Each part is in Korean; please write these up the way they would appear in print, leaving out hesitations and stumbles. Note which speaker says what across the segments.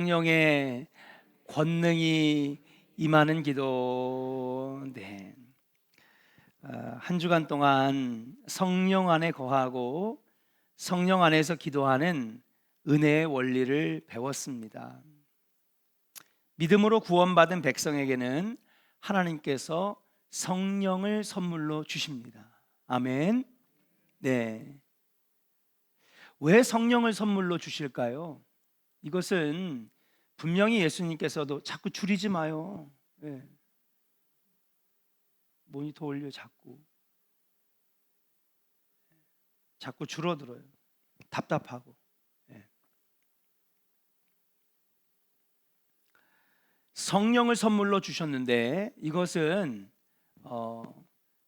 Speaker 1: 성령의 권능이 임하는 기도. 네. 한 주간 동안 성령 안에 거하고 성령 안에서 기도하는 은혜의 원리를 배웠습니다. 믿음으로 구원받은 백성에게는 하나님께서 성령을 선물로 주십니다. 아멘. 네. 왜 성령을 선물로 주실까요? 이것은 분명히 예수님께서도 자꾸 줄이지 마요. 네. 모니터 올려 자꾸 줄어들어요. 답답하고. 네. 성령을 선물로 주셨는데 이것은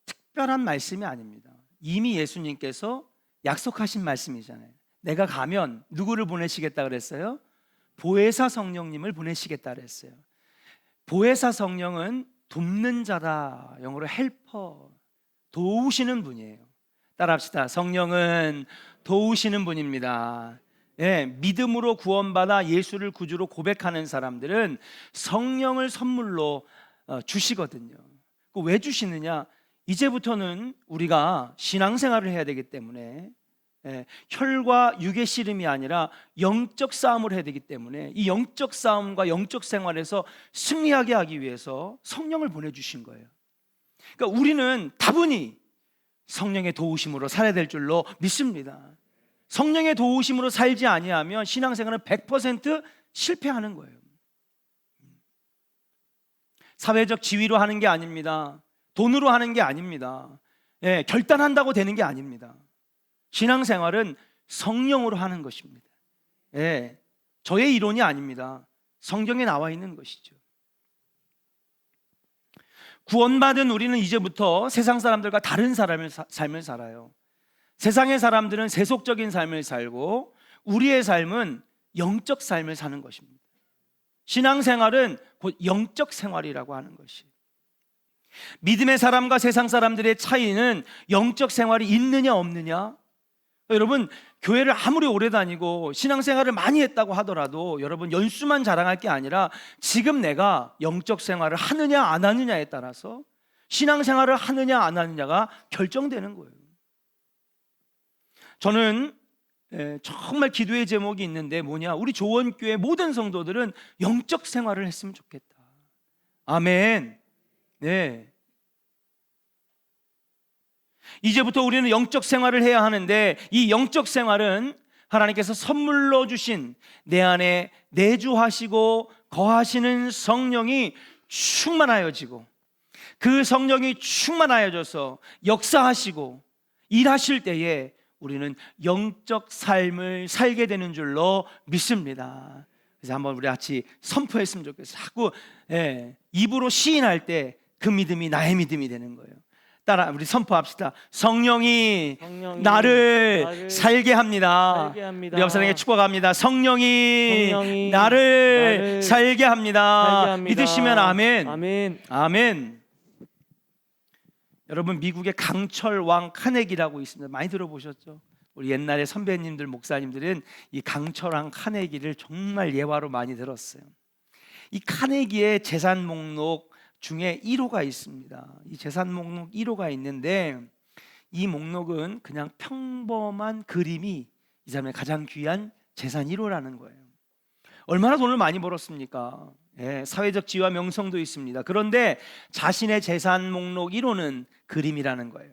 Speaker 1: 특별한 말씀이 아닙니다. 이미 예수님께서 약속하신 말씀이잖아요. 내가 가면 누구를 보내시겠다 그랬어요? 보혜사 성령님을 보내시겠다 그랬어요. 보혜사 성령은 돕는 자다. 영어로 헬퍼, 도우시는 분이에요. 따라합시다. 성령은 도우시는 분입니다. 예, 믿음으로 구원받아 예수를 구주로 고백하는 사람들은 성령을 선물로 주시거든요. 왜 주시느냐? 이제부터는 우리가 신앙생활을 해야 되기 때문에, 혈과 육의 씨름이 아니라 영적 싸움을 해야 되기 때문에 이 영적 싸움과 영적 생활에서 승리하게 하기 위해서 성령을 보내주신 거예요. 그러니까 우리는 다분히 성령의 도우심으로 살아야 될 줄로 믿습니다. 성령의 도우심으로 살지 아니하면 신앙생활은 100% 실패하는 거예요. 사회적 지위로 하는 게 아닙니다. 돈으로 하는 게 아닙니다. 결단한다고 되는 게 아닙니다. 신앙생활은 성령으로 하는 것입니다. 저의 이론이 아닙니다. 성경에 나와 있는 것이죠. 구원받은 우리는 이제부터 세상 사람들과 다른 삶을 살아요. 세상의 사람들은 세속적인 삶을 살고 우리의 삶은 영적 삶을 사는 것입니다. 신앙생활은 곧 영적 생활이라고 하는 것이. 믿음의 사람과 세상 사람들의 차이는 영적 생활이 있느냐 없느냐. 여러분, 교회를 아무리 오래 다니고 신앙생활을 많이 했다고 하더라도 여러분 연수만 자랑할 게 아니라 지금 내가 영적 생활을 하느냐 안 하느냐에 따라서 신앙생활을 하느냐 안 하느냐가 결정되는 거예요. 저는 정말 기도의 제목이 있는데 뭐냐? 우리 조원교회 모든 성도들은 영적 생활을 했으면 좋겠다. 아멘. 네. 이제부터 우리는 영적 생활을 해야 하는데 이 영적 생활은 하나님께서 선물로 주신 내 안에 내주하시고 거하시는 성령이 충만하여지고 그 성령이 충만하여져서 역사하시고 일하실 때에 우리는 영적 삶을 살게 되는 줄로 믿습니다. 그래서 한번 우리 같이 선포했으면 좋겠어요. 자꾸 입으로 시인할 때 그 믿음이 나의 믿음이 되는 거예요. 따라 우리 선포합시다. 성령이 나를 살게 합니다. 우리 옆 사람에게 축복합니다. 성령이 나를 살게 합니다. 믿으시면 아멘.
Speaker 2: 아멘.
Speaker 1: 아멘. 여러분, 미국의 강철 왕 카네기라고 있습니다. 많이 들어보셨죠? 우리 옛날에 선배님들, 목사님들은 이 강철 왕 카네기를 정말 예화로 많이 들었어요. 이 카네기의 재산 목록 중에 1호가 있습니다. 이 재산 목록 1호가 있는데 이 목록은 그냥 평범한 그림이 이 사람의 가장 귀한 재산 1호라는 거예요. 얼마나 돈을 많이 벌었습니까? 사회적 지위와 명성도 있습니다. 그런데 자신의 재산 목록 1호는 그림이라는 거예요.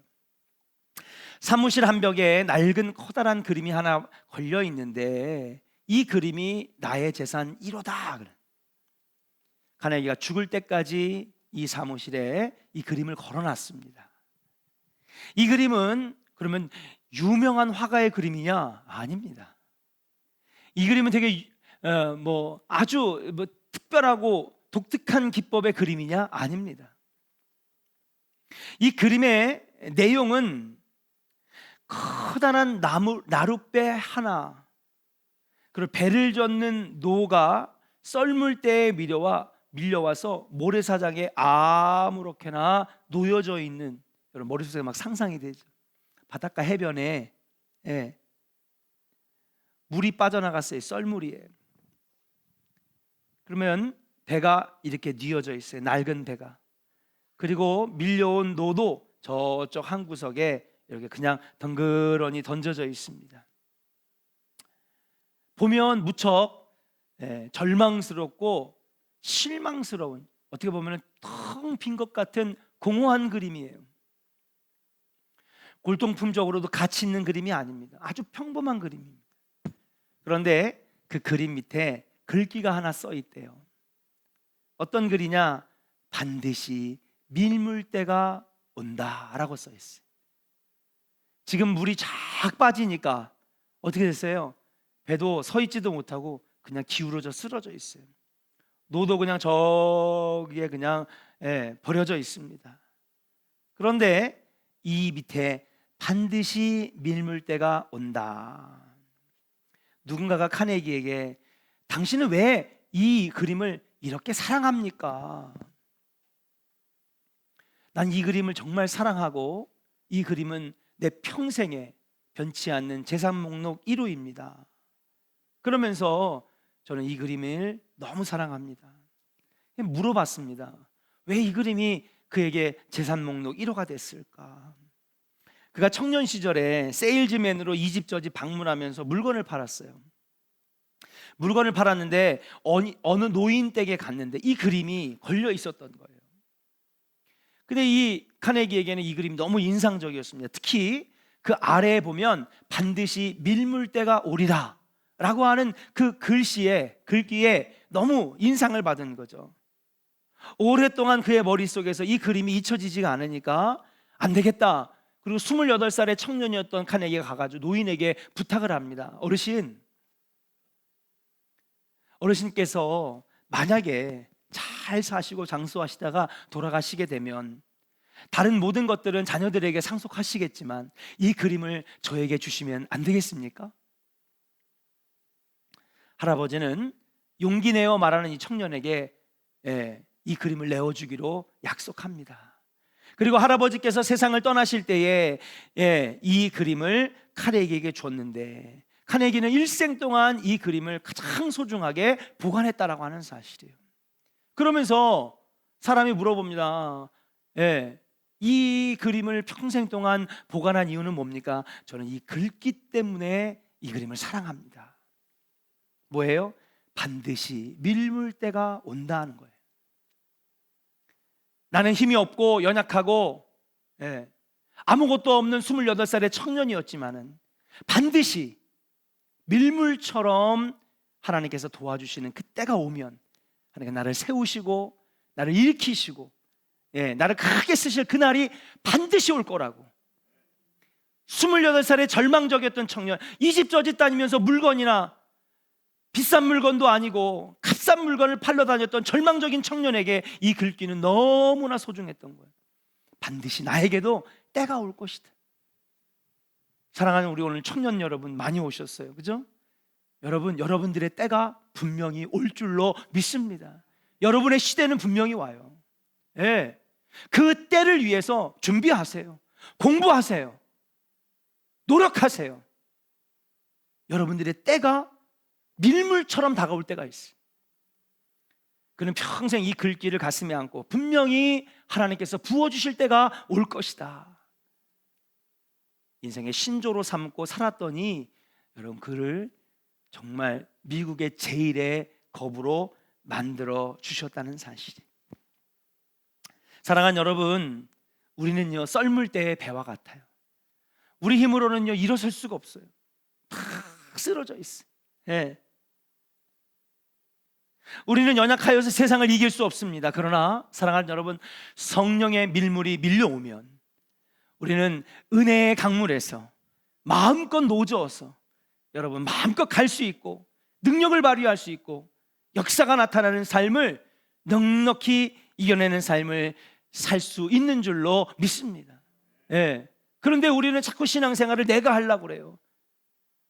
Speaker 1: 사무실 한 벽에 낡은 커다란 그림이 하나 걸려 있는데 이 그림이 나의 재산 1호다. 카네기가 죽을 때까지 이 사무실에 이 그림을 걸어놨습니다. 이 그림은 그러면 유명한 화가의 그림이냐? 아닙니다. 이 그림은 되게 아주 특별하고 독특한 기법의 그림이냐? 아닙니다. 이 그림의 내용은 커다란 나룻배 하나, 그리고 배를 젓는 노가 썰물 때에 밀려와서 모래사장에 아무렇게나 놓여져 있는, 여러분 머릿속에 막 상상이 되죠. 바닷가 해변에 물이 빠져나갔어요. 썰물이에요. 그러면 배가 이렇게 뉘어져 있어요. 낡은 배가. 그리고 밀려온 노도 저쪽 한 구석에 이렇게 그냥 덩그러니 던져져 있습니다. 보면 무척 절망스럽고 실망스러운, 어떻게 보면 텅 빈 것 같은 공허한 그림이에요. 골동품적으로도 가치 있는 그림이 아닙니다. 아주 평범한 그림입니다. 그런데 그 그림 밑에 글귀가 하나 써 있대요. 어떤 글이냐? 반드시 밀물 때가 온다라고 써 있어요. 지금 물이 쫙 빠지니까 어떻게 됐어요? 배도 서 있지도 못하고 그냥 기울어져 쓰러져 있어요. 노도 그냥 저기에 그냥 버려져 있습니다. 그런데 이 밑에 반드시 밀물 때가 온다. 누군가가 카네기에게 당신은 왜 이 그림을 이렇게 사랑합니까? 난 이 그림을 정말 사랑하고 이 그림은 내 평생에 변치 않는 재산 목록 1호입니다. 그러면서 저는 이 그림을 너무 사랑합니다. 물어봤습니다. 왜 이 그림이 그에게 재산 목록 1호가 됐을까? 그가 청년 시절에 세일즈맨으로 이 집 저 집 방문하면서 물건을 팔았어요. 물건을 팔았는데 어느 노인 댁에 갔는데 이 그림이 걸려 있었던 거예요. 근데 이 카네기에게는 이 그림이 너무 인상적이었습니다. 특히 그 아래에 보면 반드시 밀물 때가 오리라 라고 하는 그 글귀에 너무 인상을 받은 거죠. 오랫동안 그의 머릿속에서 이 그림이 잊혀지지가 않으니까 안 되겠다. 그리고 28살의 청년이었던 카네기가 가가지고 노인에게 부탁을 합니다. 어르신께서 만약에 잘 사시고 장수하시다가 돌아가시게 되면 다른 모든 것들은 자녀들에게 상속하시겠지만 이 그림을 저에게 주시면 안 되겠습니까? 할아버지는 용기 내어 말하는 이 청년에게 이 그림을 내어주기로 약속합니다. 그리고 할아버지께서 세상을 떠나실 때에 이 그림을 카네기에게 줬는데 카네기는 일생 동안 이 그림을 가장 소중하게 보관했다라고 하는 사실이에요. 그러면서 사람이 물어봅니다. 이 그림을 평생 동안 보관한 이유는 뭡니까? 저는 이 글귀 때문에 이 그림을 사랑합니다. 뭐예요? 반드시 밀물 때가 온다는 거예요. 나는 힘이 없고 연약하고 아무것도 없는 28살의 청년이었지만은 반드시 밀물처럼 하나님께서 도와주시는 그 때가 오면 하나님께서 나를 세우시고 나를 일으키시고 나를 크게 쓰실 그날이 반드시 올 거라고. 28살의 절망적이었던 청년, 이 집 저 집 다니면서 물건이나 비싼 물건도 아니고 값싼 물건을 팔러 다녔던 절망적인 청년에게 이 글귀는 너무나 소중했던 거예요. 반드시 나에게도 때가 올 것이다. 사랑하는 우리 오늘 청년 여러분 많이 오셨어요. 그죠? 여러분들의 때가 분명히 올 줄로 믿습니다. 여러분의 시대는 분명히 와요. 그 때를 위해서 준비하세요. 공부하세요. 노력하세요. 여러분들의 때가 밀물처럼 다가올 때가 있어요. 그는 평생 이 글귀를 가슴에 안고 분명히 하나님께서 부어주실 때가 올 것이다. 인생의 신조로 삼고 살았더니 여러분 그를 정말 미국의 제일의 겁으로 만들어 주셨다는 사실이. 사랑하는 여러분, 우리는요 썰물 때의 배와 같아요. 우리 힘으로는요 일어설 수가 없어요. 다 쓰러져 있어요. 우리는 연약하여서 세상을 이길 수 없습니다. 그러나 사랑하는 여러분, 성령의 밀물이 밀려오면 우리는 은혜의 강물에서 마음껏 노저어서 여러분 마음껏 갈 수 있고 능력을 발휘할 수 있고 역사가 나타나는 삶을 넉넉히 이겨내는 삶을 살 수 있는 줄로 믿습니다. 그런데 우리는 자꾸 신앙생활을 내가 하려고 그래요.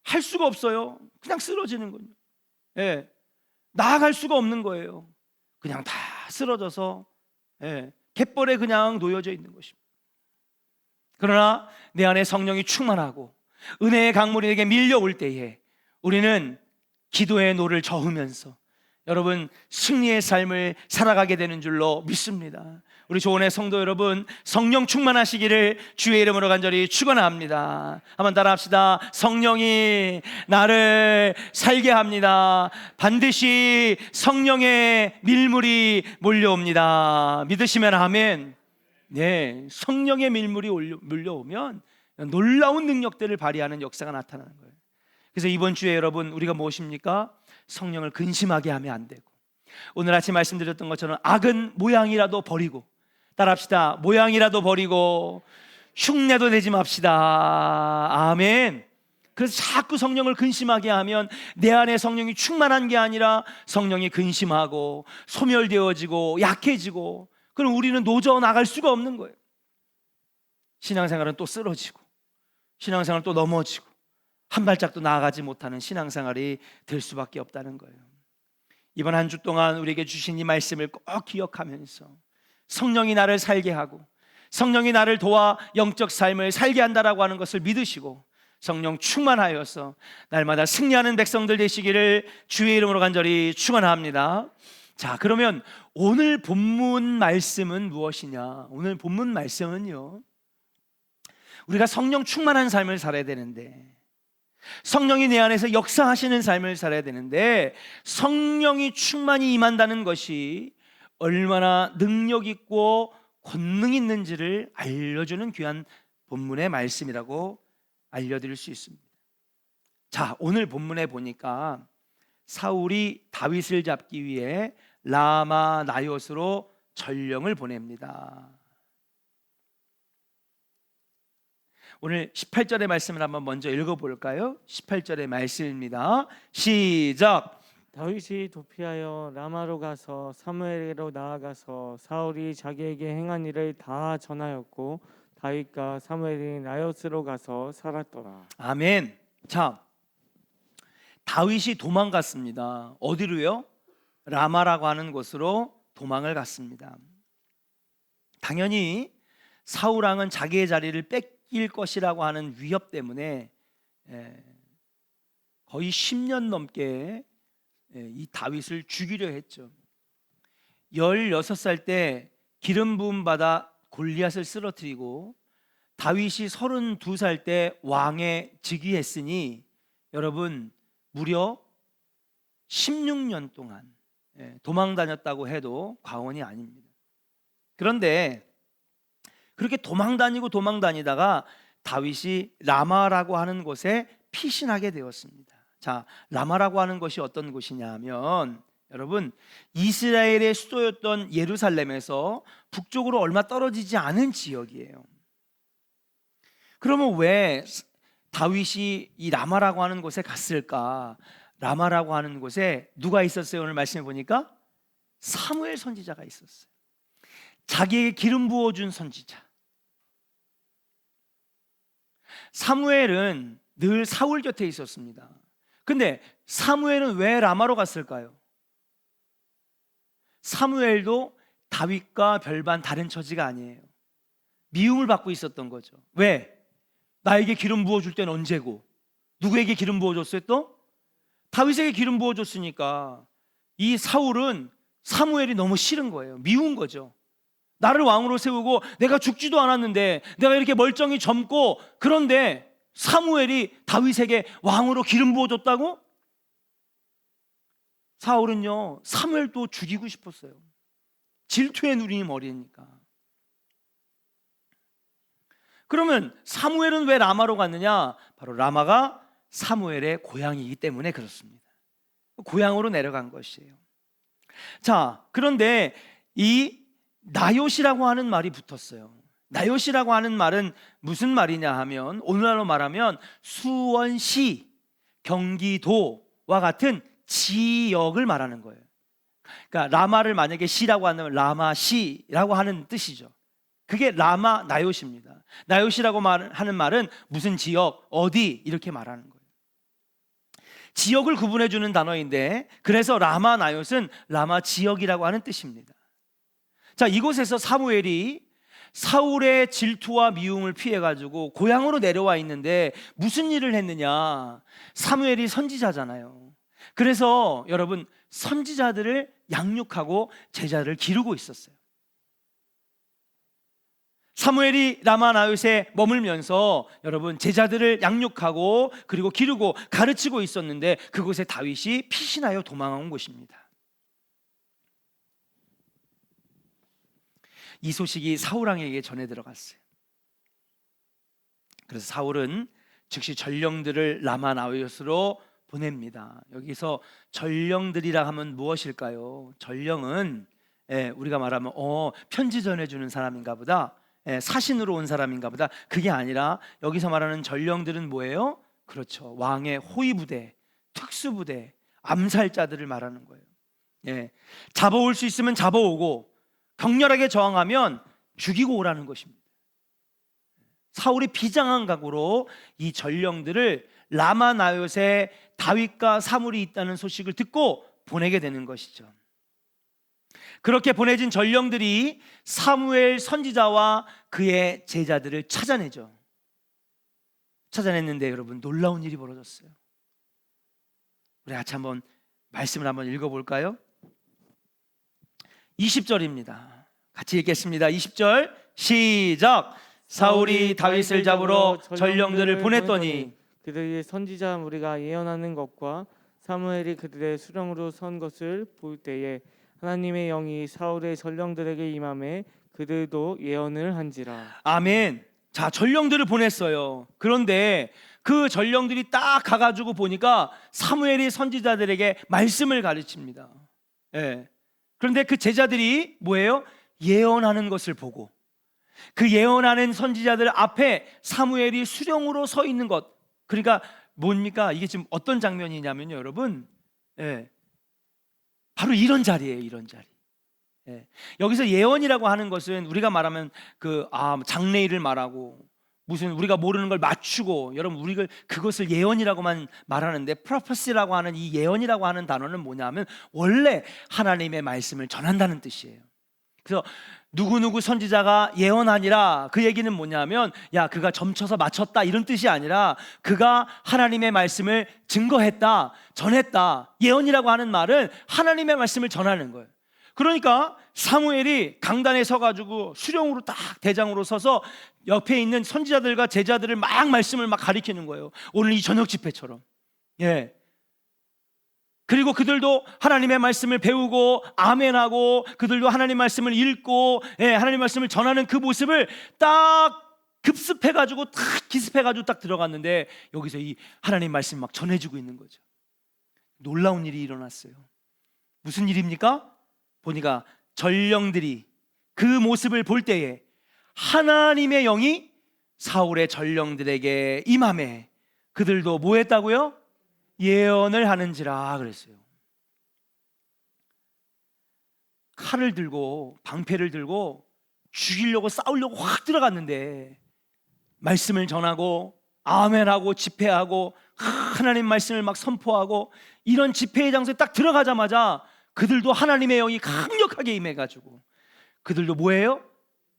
Speaker 1: 할 수가 없어요. 그냥 쓰러지는 거예요. 나아갈 수가 없는 거예요. 그냥 다 쓰러져서 갯벌에 그냥 놓여져 있는 것입니다. 그러나 내 안에 성령이 충만하고 은혜의 강물이 내게 밀려올 때에 우리는 기도의 노를 저으면서 여러분 승리의 삶을 살아가게 되는 줄로 믿습니다. 우리 조원의 성도 여러분, 성령 충만하시기를 주의 이름으로 간절히 축원합니다. 한번 따라합시다. 성령이 나를 살게 합니다. 반드시 성령의 밀물이 몰려옵니다. 믿으시면 아멘. 네, 성령의 밀물이 몰려오면 놀라운 능력들을 발휘하는 역사가 나타나는 거예요. 그래서 이번 주에 여러분 우리가 무엇입니까? 성령을 근심하게 하면 안 되고, 오늘 아침 말씀드렸던 것처럼 악은 모양이라도 버리고, 따라합시다. 모양이라도 버리고 흉내도 내지 맙시다. 아멘. 그래서 자꾸 성령을 근심하게 하면 내 안에 성령이 충만한 게 아니라 성령이 근심하고 소멸되어지고 약해지고, 그럼 우리는 노저 나갈 수가 없는 거예요. 신앙생활은 또 쓰러지고, 신앙생활은 또 넘어지고, 한 발짝도 나아가지 못하는 신앙생활이 될 수밖에 없다는 거예요. 이번 한 주 동안 우리에게 주신 이 말씀을 꼭 기억하면서 성령이 나를 살게 하고 성령이 나를 도와 영적 삶을 살게 한다라고 하는 것을 믿으시고 성령 충만하여서 날마다 승리하는 백성들 되시기를 주의 이름으로 간절히 축원합니다. 자, 그러면 오늘 본문 말씀은 무엇이냐? 오늘 본문 말씀은요, 우리가 성령 충만한 삶을 살아야 되는데, 성령이 내 안에서 역사하시는 삶을 살아야 되는데, 성령이 충만히 임한다는 것이 얼마나 능력 있고 권능 있는지를 알려주는 귀한 본문의 말씀이라고 알려드릴 수 있습니다. 자, 오늘 본문에 보니까 사울이 다윗을 잡기 위해 라마 나요스로 전령을 보냅니다. 오늘 18절의 말씀을 한번 먼저 읽어볼까요? 18절의 말씀입니다. 시작.
Speaker 2: 다윗이 도피하여 라마로 가서 사무엘에게로 나아가서 사울이 자기에게 행한 일을 다 전하였고 다윗과 사무엘이 나요스로 가서 살았더라.
Speaker 1: 아멘. 자, 다윗이 도망갔습니다. 어디로요? 라마라고 하는 곳으로 도망을 갔습니다. 당연히 사울 왕은 자기의 자리를 뺏길 것이라고 하는 위협 때문에 거의 10년 넘게 이 다윗을 죽이려 했죠. 16살 때 기름 부음 받아 골리앗을 쓰러뜨리고 다윗이 32살 때 왕에 즉위했으니 여러분 무려 16년 동안 도망 다녔다고 해도 과언이 아닙니다. 그런데 그렇게 도망 다니다가 다윗이 라마라고 하는 곳에 피신하게 되었습니다. 자, 라마라고 하는 것이 어떤 곳이냐 하면 여러분 이스라엘의 수도였던 예루살렘에서 북쪽으로 얼마 떨어지지 않은 지역이에요. 그러면 왜 다윗이 이 라마라고 하는 곳에 갔을까? 라마라고 하는 곳에 누가 있었어요? 오늘 말씀해 보니까 사무엘 선지자가 있었어요. 자기에게 기름 부어준 선지자. 사무엘은 늘 사울 곁에 있었습니다. 근데 사무엘은 왜 라마로 갔을까요? 사무엘도 다윗과 별반 다른 처지가 아니에요. 미움을 받고 있었던 거죠. 왜? 나에게 기름 부어줄 때는 언제고? 누구에게 기름 부어줬어요 또? 다윗에게 기름 부어줬으니까 이 사울은 사무엘이 너무 싫은 거예요. 미운 거죠. 나를 왕으로 세우고 내가 죽지도 않았는데 내가 이렇게 멀쩡히 젊고 그런데 사무엘이 다윗에게 왕으로 기름 부어줬다고? 사울은요 사무엘도 죽이고 싶었어요. 질투의 누리님 어리니까. 그러면 사무엘은 왜 라마로 갔느냐? 바로 라마가 사무엘의 고향이기 때문에 그렇습니다. 고향으로 내려간 것이에요. 자, 그런데 이 나요시라고 하는 말이 붙었어요. 나요시라고 하는 말은 무슨 말이냐 하면 오늘날로 말하면 수원시, 경기도와 같은 지역을 말하는 거예요. 그러니까 라마를 만약에 시라고 한다면 라마시라고 하는 뜻이죠. 그게 라마 나요시입니다. 나요시라고 하는 말은 무슨 지역, 어디 이렇게 말하는 거예요. 지역을 구분해 주는 단어인데 그래서 라마 나요스는 라마 지역이라고 하는 뜻입니다. 자, 이곳에서 사무엘이 사울의 질투와 미움을 피해가지고 고향으로 내려와 있는데 무슨 일을 했느냐? 사무엘이 선지자잖아요. 그래서 여러분 선지자들을 양육하고 제자를 기르고 있었어요. 사무엘이 라마 나요스에 머물면서 여러분 제자들을 양육하고 그리고 기르고 가르치고 있었는데 그곳에 다윗이 피신하여 도망한 곳입니다. 이 소식이 사울 왕에게 전해 들어갔어요. 그래서 사울은 즉시 전령들을 라마 나요스로 보냅니다. 여기서 전령들이라 하면 무엇일까요? 전령은 우리가 말하면 편지 전해주는 사람인가 보다, 사신으로 온 사람인가 보다. 그게 아니라 여기서 말하는 전령들은 뭐예요? 그렇죠, 왕의 호위부대, 특수부대, 암살자들을 말하는 거예요. 잡아올 수 있으면 잡아오고 격렬하게 저항하면 죽이고 오라는 것입니다. 사울이 비장한 각오로 이 전령들을 라마 나요스에 다윗과 사물이 있다는 소식을 듣고 보내게 되는 것이죠. 그렇게 보내진 전령들이 사무엘 선지자와 그의 제자들을 찾아내죠. 찾아냈는데 여러분 놀라운 일이 벌어졌어요. 우리 같이 한번 말씀을 한번 읽어볼까요? 20절입니다. 같이 읽겠습니다. 20절 시작. 사울이 다윗을 잡으러 전령들을 보냈더니
Speaker 2: 그들이 선지자 무리가 예언하는 것과 사무엘이 그들의 수령으로 선 것을 볼 때에 하나님의 영이 사울의 전령들에게 임함에 그들도 예언을 한지라.
Speaker 1: 아멘. 자, 전령들을 보냈어요. 그런데 그 전령들이 딱 가가지고 보니까 사무엘이 선지자들에게 말씀을 가르칩니다. 그런데 그 제자들이 뭐예요? 예언하는 것을 보고 그 예언하는 선지자들 앞에 사무엘이 수령으로 서 있는 것, 그러니까 뭡니까? 이게 지금 어떤 장면이냐면요 여러분, 바로 이런 자리예요. 이런 자리. 여기서 예언이라고 하는 것은 우리가 말하면 장래일을 말하고 무슨 우리가 모르는 걸 맞추고, 여러분 우리가 그것을 예언이라고만 말하는데 prophecy라고 하는 이 예언이라고 하는 단어는 뭐냐면 원래 하나님의 말씀을 전한다는 뜻이에요. 그래서 누구누구 선지자가 예언하니라, 그 얘기는 뭐냐면 그가 점쳐서 맞췄다 이런 뜻이 아니라 그가 하나님의 말씀을 증거했다, 전했다. 예언이라고 하는 말은 하나님의 말씀을 전하는 거예요. 그러니까 사무엘이 강단에 서가지고 수령으로 딱 대장으로 서서 옆에 있는 선지자들과 제자들을 막 말씀을 막 가리키는 거예요. 오늘 이 저녁 집회처럼. 그리고 그들도 하나님의 말씀을 배우고 아멘하고 그들도 하나님 말씀을 읽고 하나님 말씀을 전하는 그 모습을 딱 급습해가지고 딱 기습해가지고 딱 들어갔는데 여기서 이 하나님 말씀을 막 전해주고 있는 거죠. 놀라운 일이 일어났어요. 무슨 일입니까? 보니까 전령들이 그 모습을 볼 때에 하나님의 영이 사울의 전령들에게 임함에 그들도 뭐 했다고요? 예언을 하는지라 그랬어요. 칼을 들고 방패를 들고 죽이려고 싸우려고 확 들어갔는데 말씀을 전하고 아멘하고 집회하고 하나님 말씀을 막 선포하고 이런 집회의 장소에 딱 들어가자마자 그들도 하나님의 영이 강력하게 임해가지고 그들도 뭐예요?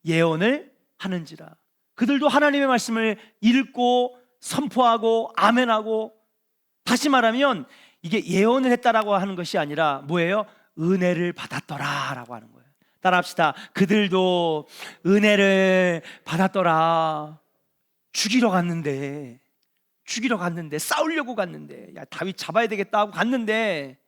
Speaker 1: 예언을 하는지라. 그들도 하나님의 말씀을 읽고 선포하고 아멘하고, 다시 말하면 이게 예언을 했다라고 하는 것이 아니라 뭐예요? 은혜를 받았더라 라고 하는 거예요. 따라합시다. 그들도 은혜를 받았더라. 죽이러 갔는데 싸우려고 갔는데 다윗 잡아야 되겠다 하고 갔는데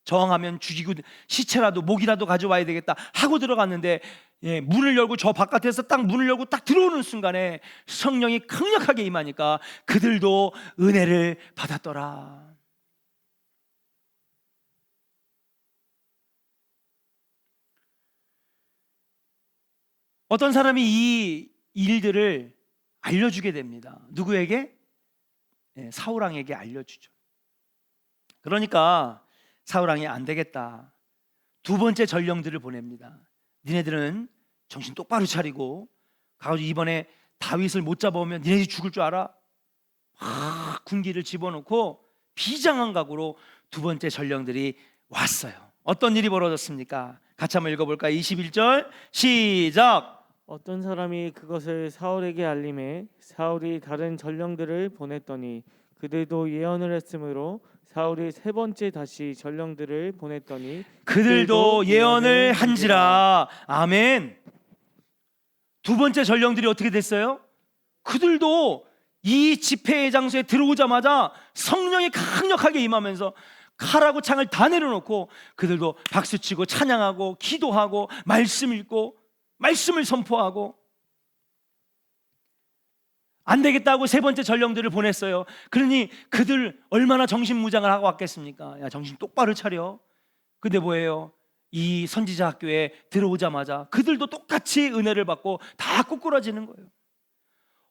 Speaker 1: 저항하면 죽이고 시체라도 목이라도 가져와야 되겠다 하고 들어갔는데 문을 열고 저 바깥에서 딱 문을 열고 딱 들어오는 순간에 성령이 강력하게 임하니까 그들도 은혜를 받았더라. 어떤 사람이 이 일들을 알려주게 됩니다. 누구에게? 사울 왕에게 알려주죠. 그러니까 사울 왕이 안 되겠다, 두 번째 전령들을 보냅니다. 니네들은 정신 똑바로 차리고 가가지고 이번에 다윗을 못 잡아오면 니네들이 죽을 줄 알아? 군기를 집어넣고 비장한 각오로 두 번째 전령들이 왔어요. 어떤 일이 벌어졌습니까? 같이 한번 읽어볼까요? 21절 시작.
Speaker 2: 어떤 사람이 그것을 사울에게 알림해 사울이 다른 전령들을 보냈더니 그들도 예언을 했으므로 사울이 세 번째 다시 전령들을 보냈더니
Speaker 1: 그들도 예언을 한지라. 아멘. 두 번째 전령들이 어떻게 됐어요? 그들도 이 집회의 장소에 들어오자마자 성령이 강력하게 임하면서 칼하고 창을 다 내려놓고 그들도 박수치고 찬양하고 기도하고 말씀 읽고 말씀을 선포하고, 안 되겠다고 세 번째 전령들을 보냈어요. 그러니 그들 얼마나 정신무장을 하고 왔겠습니까? 야, 정신 똑바로 차려. 근데 뭐예요? 이 선지자 학교에 들어오자마자 그들도 똑같이 은혜를 받고 다 꼬꾸라지는 거예요.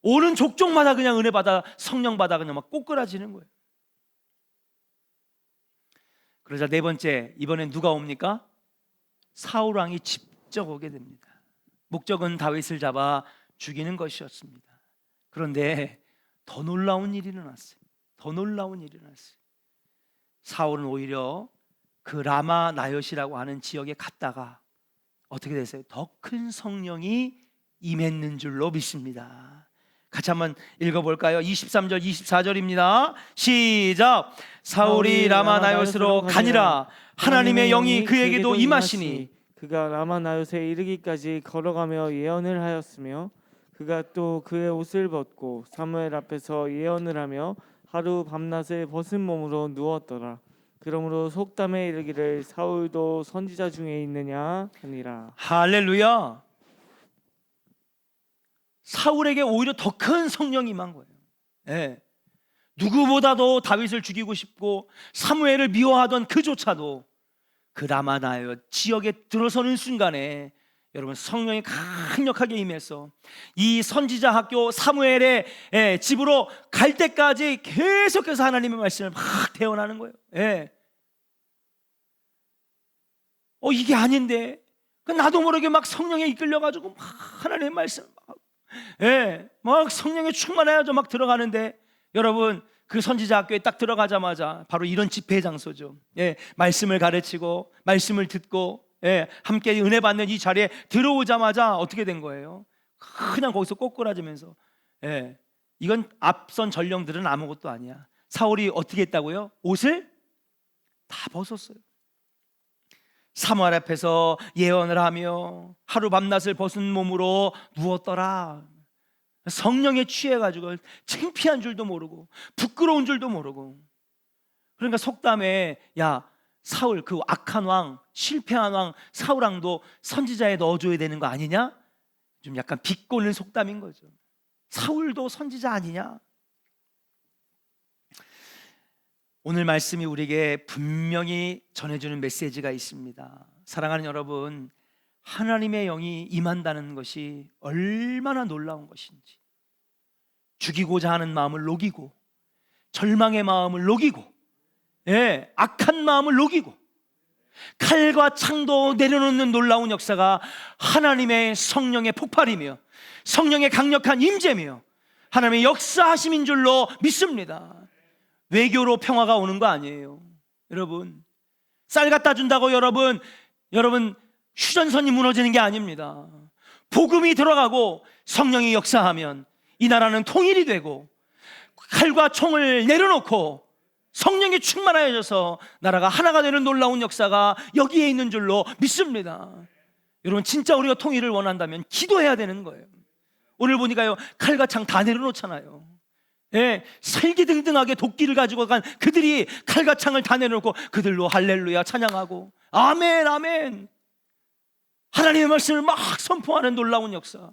Speaker 1: 오는 족족마다 그냥 은혜 받아, 성령 받아 그냥 막 꼬꾸라지는 거예요. 그러자 네 번째, 이번엔 누가 옵니까? 사울 왕이 직접 오게 됩니다. 목적은 다윗을 잡아 죽이는 것이었습니다. 그런데 더 놀라운 일이 일어났어요. 더 놀라운 일이 일어났어요. 사울은 오히려 그 라마 나요시라고 하는 지역에 갔다가 어떻게 됐어요? 더 큰 성령이 임했는 줄로 믿습니다. 같이 한번 읽어볼까요? 23절 24절입니다 시작. 사울이 라마 나요스로 가니라. 하나님의 영이 그에게도 임하시니
Speaker 2: 그가 라마 나요스에 이르기까지 걸어가며 예언을 하였으며 그가 또 그의 옷을 벗고 사무엘 앞에서 예언을 하며 하루 밤낮을 벗은 몸으로 누웠더라. 그러므로 속담에 이르기를 사울도 선지자 중에 있느냐 하니라.
Speaker 1: 할렐루야. 사울에게 오히려 더 큰 성령이 임한 거예요. 예. 누구보다도 다윗을 죽이고 싶고 사무엘을 미워하던 그조차도 그 라마나요 지역에 들어서는 순간에 여러분 성령이 강력하게 임해서 이 선지자 학교 사무엘의 집으로 갈 때까지 계속해서 하나님의 말씀을 막 대언하는 거예요. 예. 이게 아닌데 나도 모르게 막 성령에 이끌려가지고 막 하나님의 말씀 막 성령에 충만해야죠. 막 들어가는데 여러분 그 선지자 학교에 딱 들어가자마자 바로 이런 집회 장소죠. 말씀을 가르치고 말씀을 듣고 함께 은혜 받는 이 자리에 들어오자마자 어떻게 된 거예요? 그냥 거기서 꼬꾸라지면서 이건 앞선 전령들은 아무것도 아니야. 사울이 어떻게 했다고요? 옷을 다 벗었어요. 사무엘 앞에서 예언을 하며 하루 밤낮을 벗은 몸으로 누웠더라. 성령에 취해가지고 창피한 줄도 모르고 부끄러운 줄도 모르고. 그러니까 속담에 야 사울 그 악한 왕 실패한 왕 사울 왕도 선지자에 넣어줘야 되는 거 아니냐? 좀 약간 비꼬는 속담인 거죠. 사울도 선지자 아니냐? 오늘 말씀이 우리에게 분명히 전해주는 메시지가 있습니다. 사랑하는 여러분, 하나님의 영이 임한다는 것이 얼마나 놀라운 것인지. 죽이고자 하는 마음을 녹이고 절망의 마음을 녹이고 악한 마음을 녹이고 칼과 창도 내려놓는 놀라운 역사가 하나님의 성령의 폭발이며 성령의 강력한 임재며 하나님의 역사하심인 줄로 믿습니다. 외교로 평화가 오는 거 아니에요. 여러분 쌀 갖다 준다고 여러분 휴전선이 무너지는 게 아닙니다. 복음이 들어가고 성령이 역사하면 이 나라는 통일이 되고 칼과 총을 내려놓고 성령이 충만하여져서 나라가 하나가 되는 놀라운 역사가 여기에 있는 줄로 믿습니다. 여러분 진짜 우리가 통일을 원한다면 기도해야 되는 거예요. 오늘 보니까요 칼과 창 다 내려놓잖아요. 살기등등하게 도끼를 가지고 간 그들이 칼과 창을 다 내려놓고 그들로 할렐루야 찬양하고 아멘 아멘 하나님의 말씀을 막 선포하는 놀라운 역사.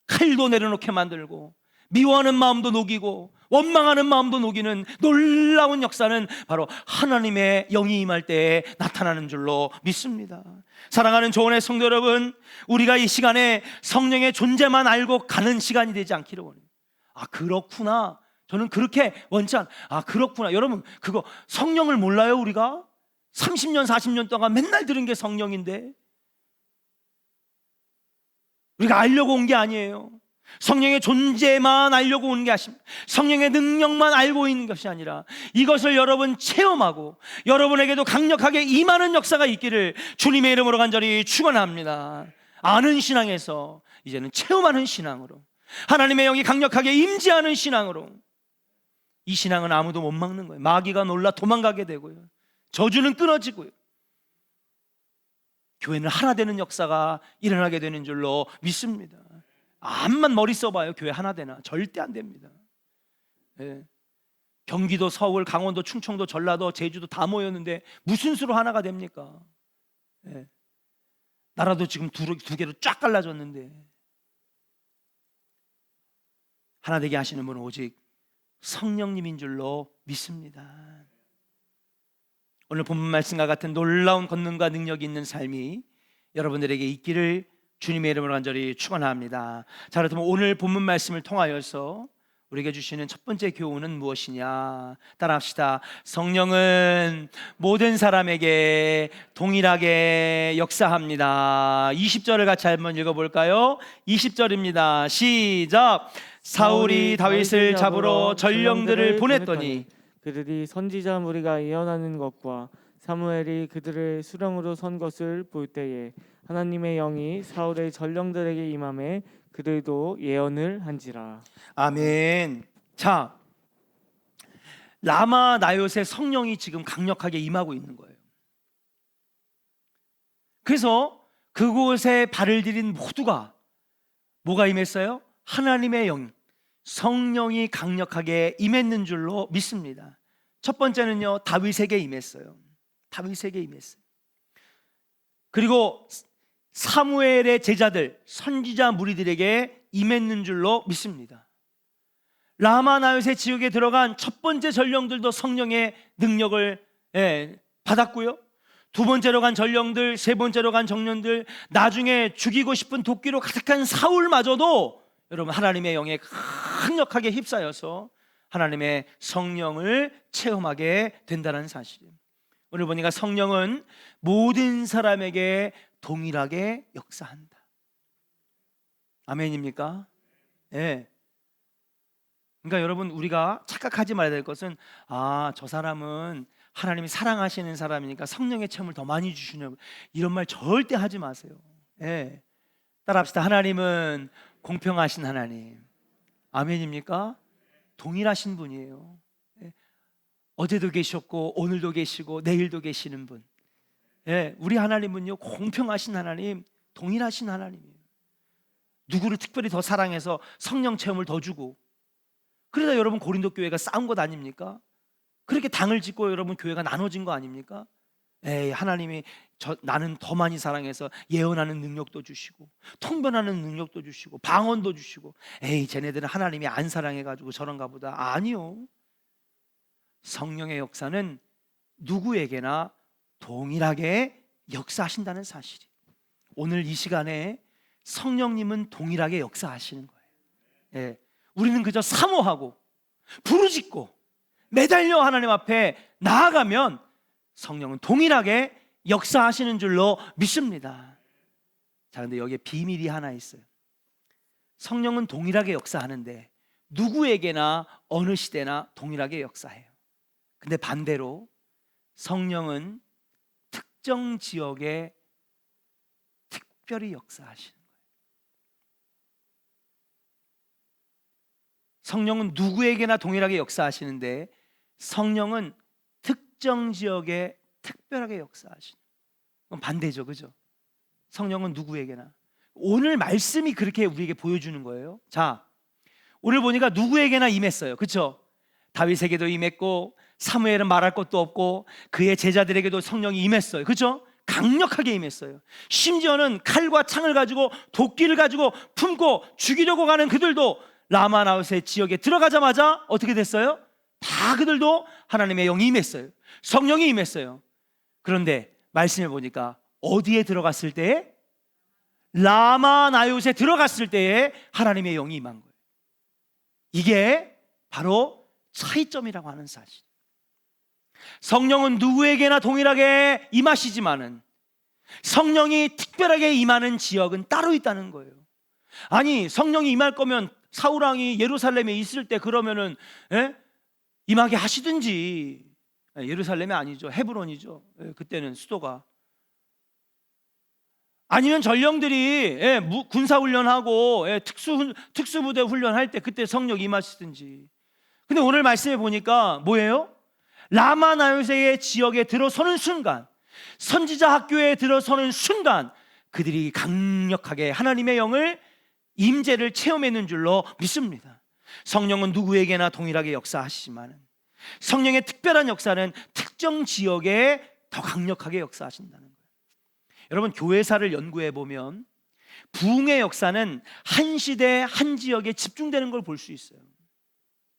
Speaker 1: 칼도 내려놓게 만들고 미워하는 마음도 녹이고 원망하는 마음도 녹이는 놀라운 역사는 바로 하나님의 영이 임할 때에 나타나는 줄로 믿습니다. 사랑하는 조언의 성도 여러분, 우리가 이 시간에 성령의 존재만 알고 가는 시간이 되지 않기를 원해요. 그렇구나, 저는 그렇게 원치 않. 그렇구나. 여러분 그거 성령을 몰라요? 우리가 30년 40년 동안 맨날 들은 게 성령인데 우리가 알려고 온 게 아니에요. 성령의 존재만 알려고 온 게 아닙니다. 성령의 능력만 알고 있는 것이 아니라 이것을 여러분 체험하고 여러분에게도 강력하게 임하는 역사가 있기를 주님의 이름으로 간절히 축원합니다. 아는 신앙에서 이제는 체험하는 신앙으로, 하나님의 영이 강력하게 임재하는 신앙으로 이 신앙은 아무도 못 막는 거예요. 마귀가 놀라 도망가게 되고요, 저주는 끊어지고요, 교회는 하나 되는 역사가 일어나게 되는 줄로 믿습니다. 암만 머리 써봐요, 교회 하나 되나? 절대 안 됩니다. 예. 경기도, 서울, 강원도, 충청도, 전라도, 제주도 다 모였는데 무슨 수로 하나가 됩니까? 예. 나라도 지금 두 개로 쫙 갈라졌는데, 하나 되게 하시는 분은 오직 성령님인 줄로 믿습니다. 오늘 본문 말씀과 같은 놀라운 권능과 능력이 있는 삶이 여러분들에게 있기를 주님의 이름으로 간절히 축원합니다. 자, 그렇다면 오늘 본문 말씀을 통하여서 우리에게 주시는 첫 번째 교훈은 무엇이냐? 따라합시다. 성령은 모든 사람에게 동일하게 역사합니다. 20절을 같이 한번 읽어볼까요? 20절입니다. 시작. 사울이 다윗을 잡으러 전령들을 보냈더니
Speaker 2: 그들이 선지자 무리가 예언하는 것과 사무엘이 그들을 수령으로 선 것을 볼 때에 하나님의 영이 사울의 전령들에게 임함에 그들도 예언을 한지라.
Speaker 1: 아멘. 자, 라마 나요새 성령이 지금 강력하게 임하고 있는 거예요. 그래서 그곳에 발을 들인 모두가 뭐가 임했어요? 하나님의 영, 성령이 강력하게 임했는 줄로 믿습니다. 첫 번째는요, 다윗에게 임했어요. 다윗에게 임했어요. 그리고 사무엘의 제자들, 선지자 무리들에게 임했는 줄로 믿습니다. 라마 나요새 지역에 들어간 첫 번째 전령들도 성령의 능력을 받았고요, 두 번째로 간 전령들, 세 번째로 간 정령들, 나중에 죽이고 싶은 도끼로 가득한 사울마저도 여러분 하나님의 영에 강력하게 휩싸여서 하나님의 성령을 체험하게 된다는 사실이에요. 오늘 보니까 성령은 모든 사람에게 동일하게 역사한다. 아멘입니까? 네. 그러니까 여러분, 우리가 착각하지 말아야 될 것은, 저 사람은 하나님이 사랑하시는 사람이니까 성령의 체험을 더 많이 주시냐고, 이런 말 절대 하지 마세요. 네. 따라합시다. 하나님은 공평하신 하나님. 아멘입니까? 동일하신 분이에요. 네. 어제도 계셨고 오늘도 계시고 내일도 계시는 분. 네. 우리 하나님은요, 공평하신 하나님, 동일하신 하나님이에요. 누구를 특별히 더 사랑해서 성령 체험을 더 주고, 그러다 여러분 고린도 교회가 싸운 것 아닙니까? 그렇게 당을 짓고 여러분 교회가 나눠진 거 아닙니까? 하나님이 나는 더 많이 사랑해서 예언하는 능력도 주시고 통변하는 능력도 주시고 방언도 주시고, 쟤네들은 하나님이 안 사랑해가지고 저런가 보다. 아니요, 성령의 역사는 누구에게나 동일하게 역사하신다는 사실이, 오늘 이 시간에 성령님은 동일하게 역사하시는 거예요. 우리는 그저 사모하고 부르짖고 매달려 하나님 앞에 나아가면 성령은 동일하게 역사하시는 줄로 믿습니다. 자, 근데 여기에 비밀이 하나 있어요. 성령은 동일하게 역사하는데 누구에게나 어느 시대나 동일하게 역사해요. 근데 반대로 성령은 특정 지역에 특별히 역사하시는 거예요. 성령은 누구에게나 동일하게 역사하시는데 성령은 특정 지역에 특별하게 역사하시는, 그건 반대죠, 그죠? 성령은 누구에게나. 오늘 말씀이 그렇게 우리에게 보여주는 거예요. 자, 오늘 보니까 누구에게나 임했어요, 그렇죠? 다윗에게도 임했고 사무엘은 말할 것도 없고 그의 제자들에게도 성령이 임했어요, 그렇죠? 강력하게 임했어요. 심지어는 칼과 창을 가지고 도끼를 가지고 품고 죽이려고 가는 그들도 라마 나요새 지역에 들어가자마자 어떻게 됐어요? 다 그들도 하나님의 영이 임했어요. 성령이 임했어요. 그런데 말씀해 보니까 어디에 들어갔을 때에? 라마 나요새 들어갔을 때에 하나님의 영이 임한 거예요. 이게 바로 차이점이라고 하는 사실. 성령은 누구에게나 동일하게 임하시지만은 성령이 특별하게 임하는 지역은 따로 있다는 거예요. 아니, 성령이 임할 거면 사울 왕이 예루살렘에 있을 때 그러면은 임하게 하시든지. 예루살렘이 아니죠, 헤브론이죠. 그때는 수도가. 아니면 전령들이 군사훈련하고 특수부대 훈련할 때 그때 성령 임하시든지. 근데 오늘 말씀해 보니까 뭐예요? 라마나요세의 지역에 들어서는 순간, 선지자 학교에 들어서는 순간 그들이 강력하게 하나님의 영을, 임재를 체험했는 줄로 믿습니다. 성령은 누구에게나 동일하게 역사하시지만 성령의 특별한 역사는 특정 지역에 더 강력하게 역사하신다는 거예요. 여러분, 교회사를 연구해 보면 부흥의 역사는 한 시대 한 지역에 집중되는 걸 볼 수 있어요.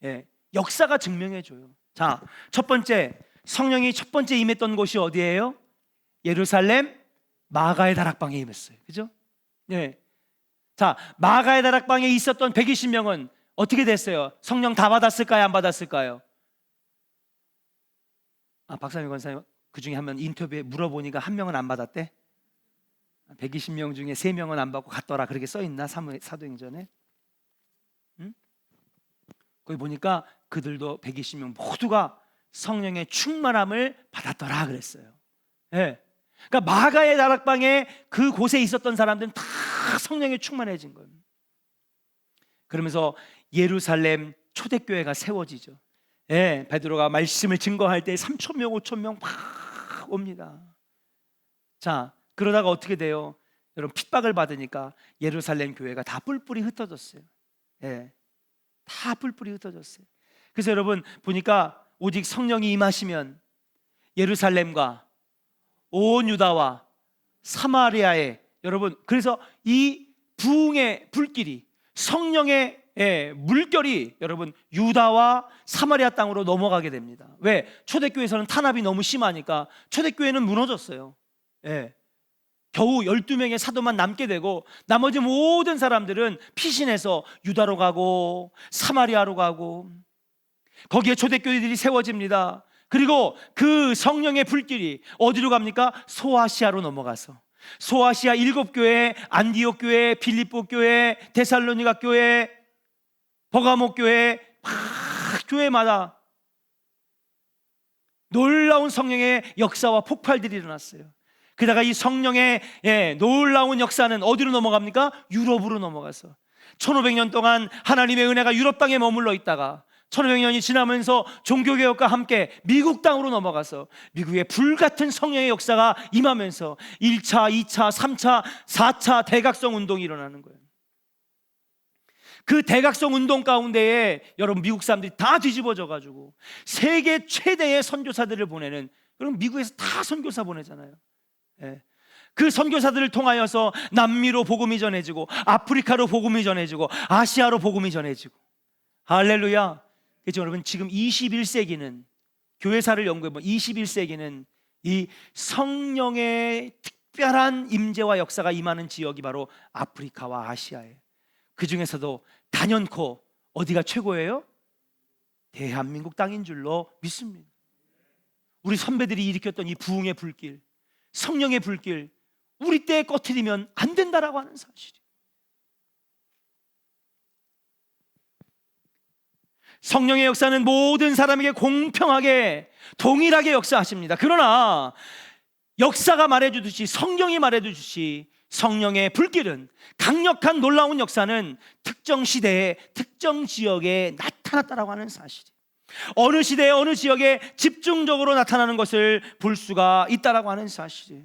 Speaker 1: 예, 역사가 증명해 줘요. 자, 첫 번째, 성령이 첫 번째 임했던 곳이 어디예요? 예루살렘 마가의 다락방에 임했어요. 그죠? 예. 자, 마가의 다락방에 있었던 120명은 어떻게 됐어요? 성령 다 받았을까요? 안 받았을까요? 박상희 권사님, 그 중에 한 명 인터뷰에 물어보니까 한 명은 안 받았대. 120명 중에 3명은 안 받고 갔더라, 그렇게 써있나? 사도행전에? 응? 거기 보니까 그들도 120명 모두가 성령의 충만함을 받았더라 그랬어요. 예. 그러니까 마가의 다락방에 그 곳에 있었던 사람들은 다 성령에 충만해진 거예요. 그러면서 예루살렘 초대교회가 세워지죠. 예, 베드로가 말씀을 증거할 때 3,000명, 5,000명 막 옵니다. 자, 그러다가 어떻게 돼요? 여러분, 핍박을 받으니까 예루살렘 교회가 다 뿔뿔이 흩어졌어요. 예, 다 뿔뿔이 흩어졌어요. 그래서 여러분 보니까 오직 성령이 임하시면 예루살렘과 온 유다와 사마리아에, 여러분, 그래서 이 부흥의 불길이, 성령의 물결이 여러분 유다와 사마리아 땅으로 넘어가게 됩니다. 왜? 초대교회에서는 탄압이 너무 심하니까 초대교회는 무너졌어요. 예. 겨우 12명의 사도만 남게 되고 나머지 모든 사람들은 피신해서 유다로 가고 사마리아로 가고, 거기에 초대교회들이 세워집니다. 그리고 그 성령의 불길이 어디로 갑니까? 소아시아로 넘어가서 소아시아 7교회, 안디옥 교회, 빌립보 교회, 데살로니가 교회, 버가모 교회, 막 교회마다 놀라운 성령의 역사와 폭발들이 일어났어요. 게다가 이 성령의 놀라운 역사는 어디로 넘어갑니까? 유럽으로 넘어가서 1500년 동안 하나님의 은혜가 유럽 땅에 머물러 있다가 1500년이 지나면서 종교개혁과 함께 미국 땅으로 넘어가서 미국의 불같은 성령의 역사가 임하면서 1차, 2차, 3차, 4차 대각성 운동이 일어나는 거예요. 그 대각성 운동 가운데에 여러분 미국 사람들이 다 뒤집어져 가지고 세계 최대의 선교사들을 보내는, 그럼 미국에서 다 선교사 보내잖아요. 예. 그 선교사들을 통하여서 남미로 복음이 전해지고 아프리카로 복음이 전해지고 아시아로 복음이 전해지고, 할렐루야. 그렇죠, 여러분. 지금 21세기는 교회사를 연구해보면 21세기는 이 성령의 특별한 임재와 역사가 임하는 지역이 바로 아프리카와 아시아예요. 그 중에서도 단연코 어디가 최고예요? 대한민국 땅인 줄로 믿습니다. 우리 선배들이 일으켰던 이 부흥의 불길, 성령의 불길, 우리 때에 꺼트리면 안 된다라고 하는 사실이. 성령의 역사는 모든 사람에게 공평하게 동일하게 역사하십니다. 그러나 역사가 말해주듯이, 성령이 말해주듯이 성령의 불길은, 강력한 놀라운 역사는 특정 시대에 특정 지역에 나타났다라고 하는 사실이, 어느 시대에 어느 지역에 집중적으로 나타나는 것을 볼 수가 있다라고 하는 사실이.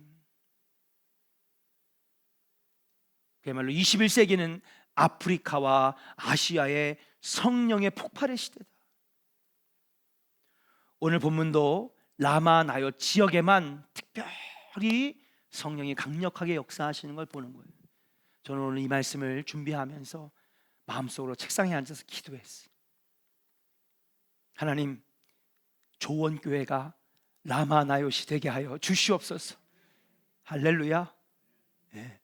Speaker 1: 그야말로 21세기는 아프리카와 아시아의 성령의 폭발의 시대다. 오늘 본문도 라마나요 지역에만 특별히 성령이 강력하게 역사하시는 걸 보는 거예요. 저는 오늘 이 말씀을 준비하면서 마음속으로 책상에 앉아서 기도했어요. 하나님, 조원교회가 라마나요시 되게 하여 주시옵소서. 할렐루야. 네.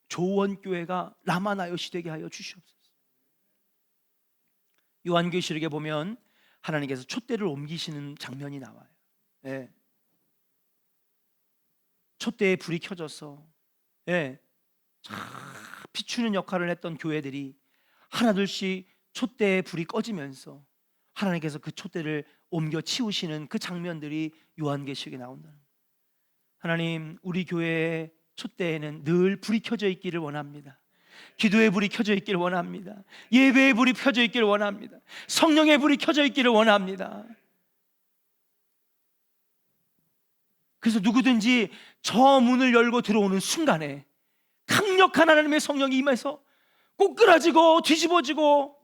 Speaker 1: 조원교회가 라마나요시 되게 하여 주시옵소서. 요한계시록에 보면 하나님께서 촛대를 옮기시는 장면이 나와요. 네. 촛대에 불이 켜져서 비추는 역할을 했던 교회들이 하나둘씩 촛대에 불이 꺼지면서 하나님께서 그 촛대를 옮겨 치우시는 그 장면들이 요한계시록에 나온다는 거예요. 하나님, 우리 교회의 촛대에는 늘 불이 켜져 있기를 원합니다. 기도의 불이 켜져 있기를 원합니다. 예배의 불이 켜져 있기를 원합니다. 성령의 불이 켜져 있기를 원합니다. 그래서 누구든지 저 문을 열고 들어오는 순간에 강력한 하나님의 성령이 임해서 꼬꾸라지고 뒤집어지고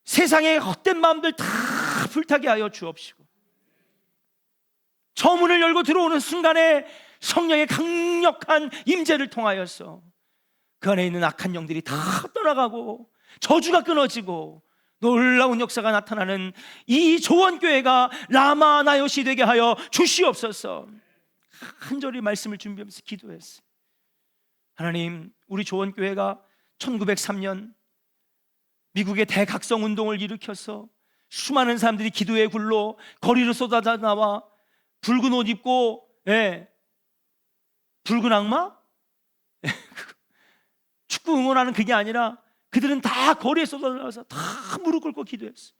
Speaker 1: 세상의 헛된 마음들 다 불타게 하여 주옵시고, 저 문을 열고 들어오는 순간에 성령의 강력한 임재를 통하여서 그 안에 있는 악한 영들이 다 떠나가고 저주가 끊어지고 놀라운 역사가 나타나는 이 조원교회가 라마 나요시 되게 하여 주시옵소서. 간절히 말씀을 준비하면서 기도했어요. 하나님, 우리 조원교회가 1903년 미국의 대각성 운동을 일으켜서 수많은 사람들이 기도의 굴로 거리로 쏟아져 나와 붉은 옷 입고, 붉은 악마? 축구 응원하는 그게 아니라 그들은 다 거리에 쏟아져나와서 다 무릎 꿇고 기도했어요.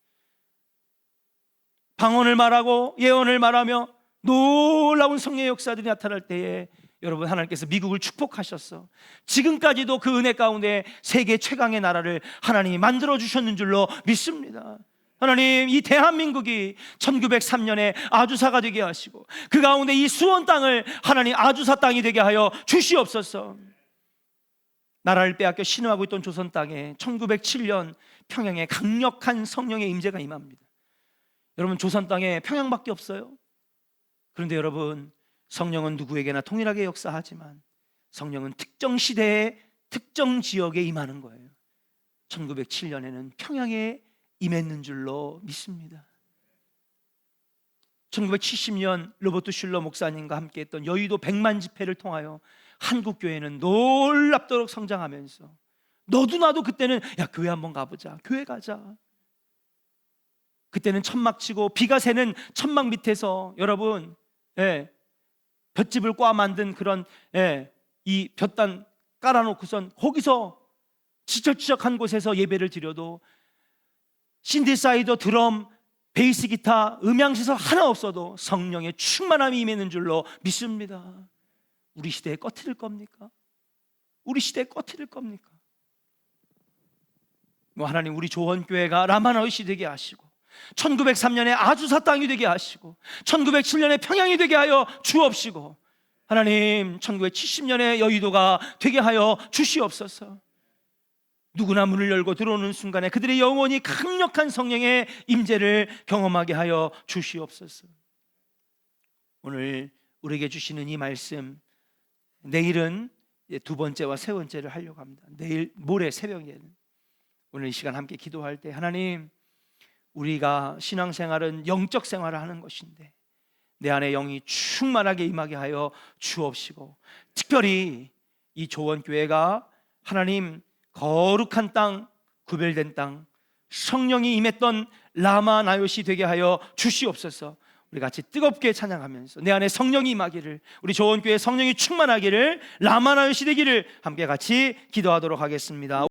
Speaker 1: 방언을 말하고 예언을 말하며 놀라운 성령의 역사들이 나타날 때에 여러분, 하나님께서 미국을 축복하셨어. 지금까지도 그 은혜 가운데 세계 최강의 나라를 하나님이 만들어 주셨는 줄로 믿습니다. 하나님, 이 대한민국이 1903년에 아주사가 되게 하시고 그 가운데 이 수원 땅을 하나님 아주사 땅이 되게 하여 주시옵소서. 나라를 빼앗겨 신음하고 있던 조선 땅에 1907년 평양에 강력한 성령의 임재가 임합니다. 여러분, 조선 땅에 평양밖에 없어요. 그런데 여러분, 성령은 누구에게나 통일하게 역사하지만 성령은 특정 시대에 특정 지역에 임하는 거예요. 1907년에는 평양에 임했는 줄로 믿습니다. 1970년 로버트 슐러 목사님과 함께 했던 여의도 100만 집회를 통하여 한국교회는 놀랍도록 성장하면서 너도 나도 그때는 야, 교회 한번 가보자, 교회 가자. 그때는 천막 치고 비가 새는 천막 밑에서 여러분, 볏짚을 꽈 만든 그런 이 볏단 깔아놓고선 거기서 지적지적한 곳에서 예배를 드려도 신디사이더, 드럼, 베이스 기타, 음향시설 하나 없어도 성령의 충만함이 임했는 줄로 믿습니다. 우리 시대에 꺼트릴 겁니까? 우리 시대에 꺼트릴 겁니까? 하나님, 우리 조원교회가 라마나요시 되게 하시고 1903년에 아주사 땅이 되게 하시고 1907년에 평양이 되게 하여 주옵시고, 하나님 1970년에 여의도가 되게 하여 주시옵소서. 누구나 문을 열고 들어오는 순간에 그들의 영혼이 강력한 성령의 임재를 경험하게 하여 주시옵소서. 오늘 우리에게 주시는 이 말씀, 내일은 두 번째와 세 번째를 하려고 합니다. 내일 모레 새벽에는 오늘 이 시간 함께 기도할 때, 하나님, 우리가 신앙생활은 영적 생활을 하는 것인데 내 안에 영이 충만하게 임하게 하여 주옵시고, 특별히 이 조원교회가 하나님 거룩한 땅, 구별된 땅, 성령이 임했던 라마나요시 되게 하여 주시옵소서. 우리 같이 뜨겁게 찬양하면서 내 안에 성령이 임하기를, 우리 조원교회 성령이 충만하기를, 라마나요시 되기를 함께 같이 기도하도록 하겠습니다.